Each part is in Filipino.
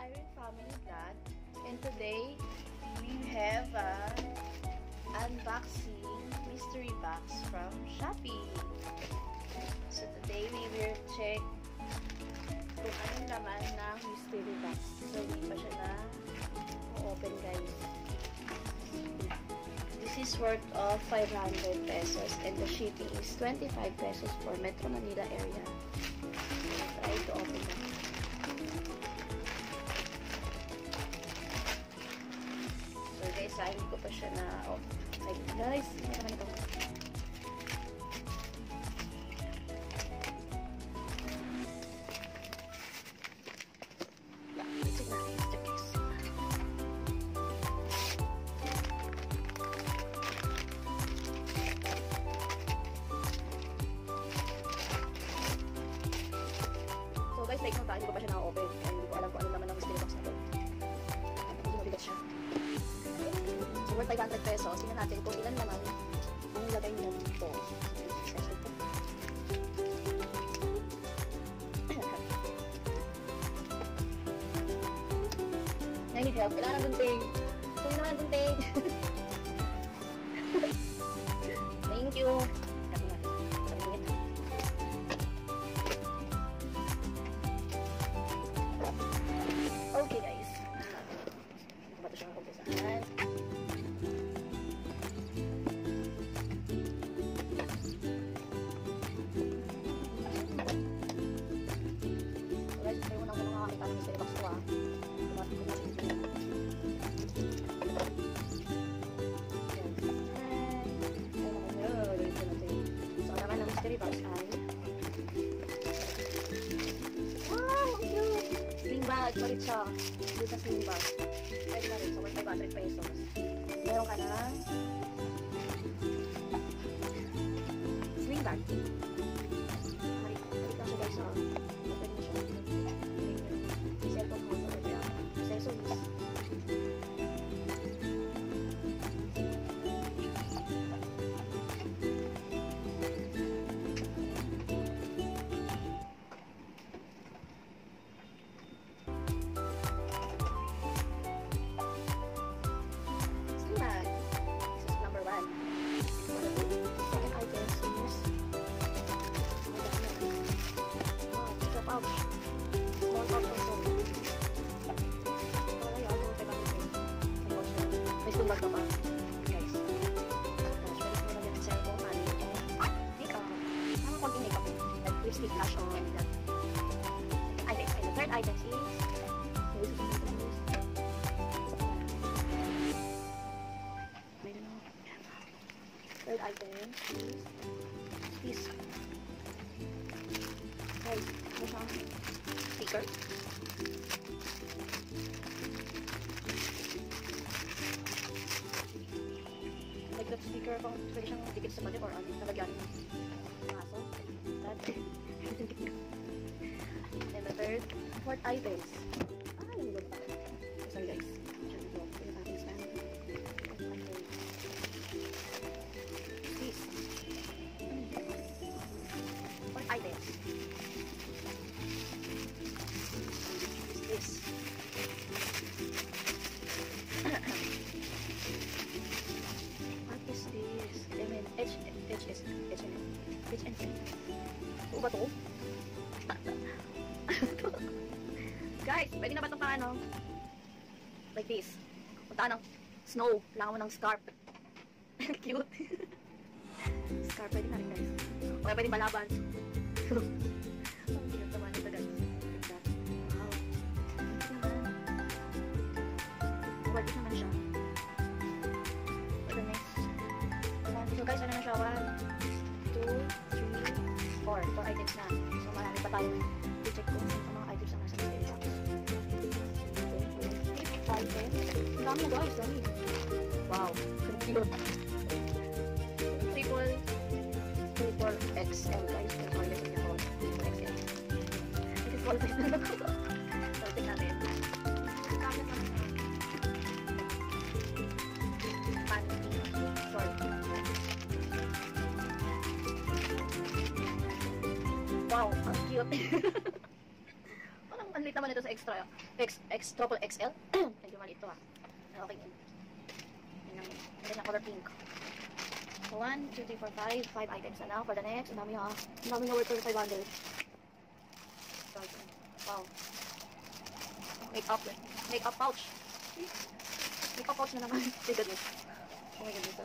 Iron Family Vlog, and today we have a unboxing mystery box from Shopee. So today we will check kung anong laman ng mystery box. So hindi pa siya na open, guys. This is worth of 500 pesos and the shipping is 25 pesos for Metro Manila area. So try to open it. So guys, hindi ko pa siya na guys, hindi naman ito. So guys, take note, hindi ko pa siya na-open. Hindi ko alam kung ano naman ang mystery box na ito. Mabigat siya. So worth 500 pesos. Tingnan natin kung ilan naman ang lagay nila dito. I need help. Kailangan ng gunting. Kung naman ang gunting. Thank you. Okay guys. Bato siyang kumpisahan. So guys, ito yung unang nakakita ng mystery box ko ah. Tumatik ko na siya dito. So naman ng mystery box ay wow! Cute! Sling bag, palit siya. Dito sa sling bag. Pwede na rin. So, 500 pesos. Meron ka na sling bag. Palit lang siya guys. Pwede na siya. Cellphone mo. Accessories. Pouch. Small pouch also. Wala yun. Ito tayo bakit may sumbag na pa. Guys. Tapos pwede ko nagyan ng cellphone. Makeup. Mga konting makeup. Like lipstick, blush on. Items. And the third item is third item is this. Guys, ano siyang sticker? Like that sticker kung pwede siyang dikit sa balik or nalagyan ng aso. And the third, fourth items. Nalagyan pa. Sorry guys. Pwede natin stand. This. Fourth items. This. What is this? HNC. Oo ba to? Guys, pwede na ba itong paano? Like this. Punta ng snow. Kailangan mo ng scarf. Cute. Scarf, pwede na rin guys. Okay, pwede balaban. Ang cute naman ito guys. Worth it naman siya. For the next. So guys, ano na siya? 1, 2, 3, 4. 4 items na. So marami pa tayong i-check kung sa mga items na nasa mystery box. 5 items. Ang dami na guys, dami. Wow, cute. Triple XL guys. Kung sorry sa inyo. XL. This is all size na lang. So tingnan natin. Gamit naman. Wow, ang cute. Parang Ang lit naman ito sa extra. Triple XL. Medyo maliit ito ah. Okay din. Yan ang color pink. 1, 2, 3, 4, 5. 5 items na lang for the next. Ang dami ha. Ang dami na worth for 500. Wow. Makeup pouch. Makeup pouch na naman. Oh my goodness. Oh my goodness.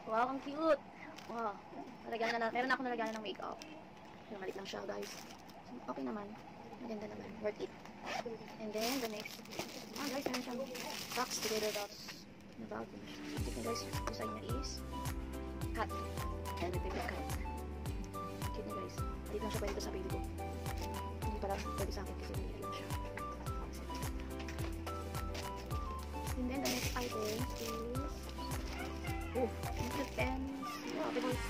Wow, ang cute. Wow. Meron ako nalagyan ng makeup. Malit lang siya, guys. Okay naman. Maganda naman. Worth it. And then, the next. Guys, meron siyang box together dots. Na bag. Tignan guys, design niya is cat. And ito yung cat. Cute na guys. Malit lang siya pwede sa baby ko. Hindi pala pwede sa akin kasi malit lang siya. And then, the next item is cute pens. Wow, okay boys.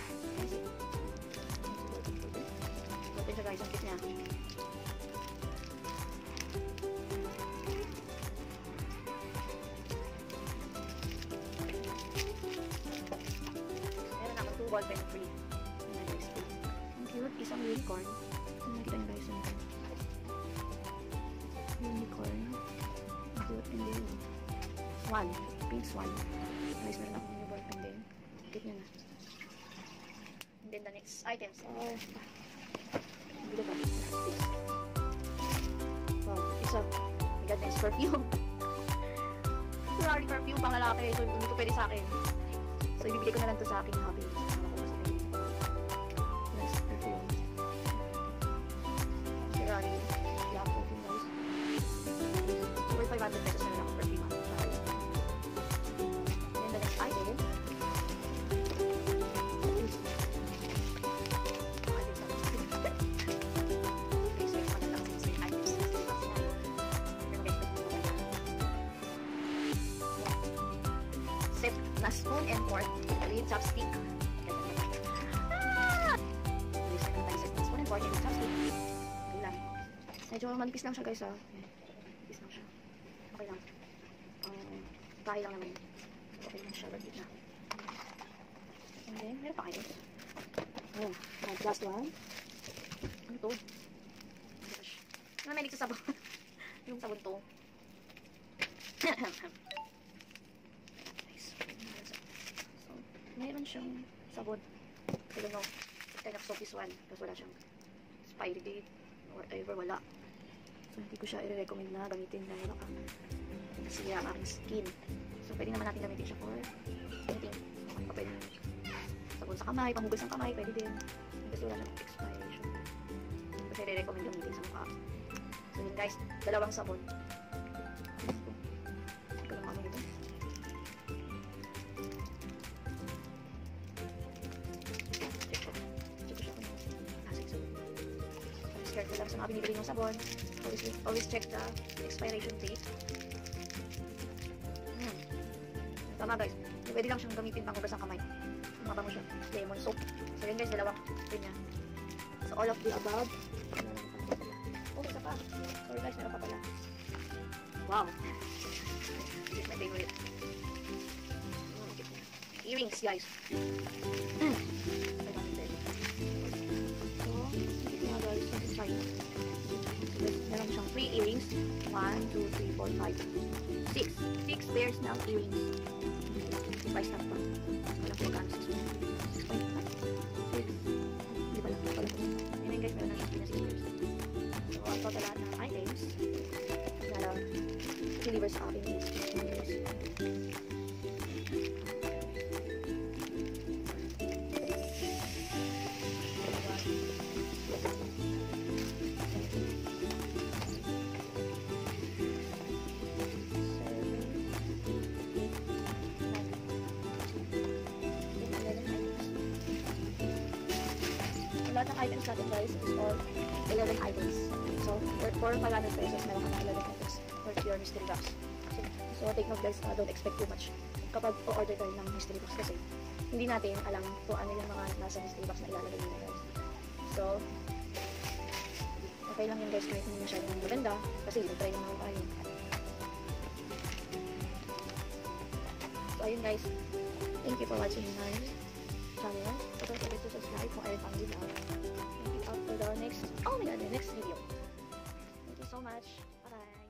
Open siya guys, ang cute niya. Meron ako 2 ball pen free. Ang cute, isang unicorn. Nakita niyo guys yun. Unicorn. Ang cute, and then swan, pink swan. Guys, meron ako yung ball pen din. Cute niya na. And then the next items are dito ba? Wow, it's a my goodness, perfume. Ferrari perfume pang lalaki. So, hindi ko pwede sa akin. So, ibibigay ko na lang to sa aking hobby. Nice perfume. Ferrari. Yeah, perfume guys. Worth 500 pesos na lang ang perfume. And the next item set na spoon and fork with chopstick. Spoon and fork with chopstick. Okay lang. Medyo manipis lang siya guys ha. Manipis lang siya. Okay lang. Bahay lang naman. So okay lang siya. Worth it na. And then, meron pa kayo. Oh, last one. Ano to? Gosh. Namalig sa sabon. Yung sabon to. Meron siyang sabon. I don't know. It's kind of soapy one. Tapos wala siyang expiry date. Or ever wala. So, hindi ko siya i-recommend na gamitin dahil baka nasira ang aking skin. So, pwede naman natin gamitin siya for anything. Okay pa pwede sabon sa kamay, panghugas ng kamay, pwede din. Kasi wala siyang expiration. Kasi i-recommend gamitin sa mukha. So, yun guys. Dalawang sabon. Hindi ko lang mamoy ito. Scared ko lang sa mga binibili ng sabon. Always check the expiration date. Tama guys. Pwede lang siyang gamitin pang hugas ng kamay. Mabango siya. Lemon soap. So yun guys, dalawang ganyan. So all of the above. Oh, isa pa. Sorry guys, meron pa pala. Wow. This is my favorite. Earrings guys. Meron siyang 3 earrings. 1, 2, 3, 4, 5, 6. 6 pairs ng earrings. Price lang pa. Wala po magkano 6. 6.5? 6. Hindi pala. Anyway guys, meron na siyang 6 pairs. So, ang total lahat ng items na deliver sa akin is 6 pairs. Lahat ng items natin guys is all 11 items. So, for 500 pesos, meron ka ng 11 items for your mystery box. So take note guys, don't expect too much kapag o-order kayo ng mystery box kasi hindi natin alam kung ano yung mga nasa mystery box na ilalagay nila guys. So, okay lang yun guys kahit hindi masyadong maganda kasi try naman tayo. So, ayun guys. Thank you for watching my channel. Don't forget to subscribe kung ayaw pang video. Thank you for the next oh my god, the next video. Thank you so much. Bye-bye.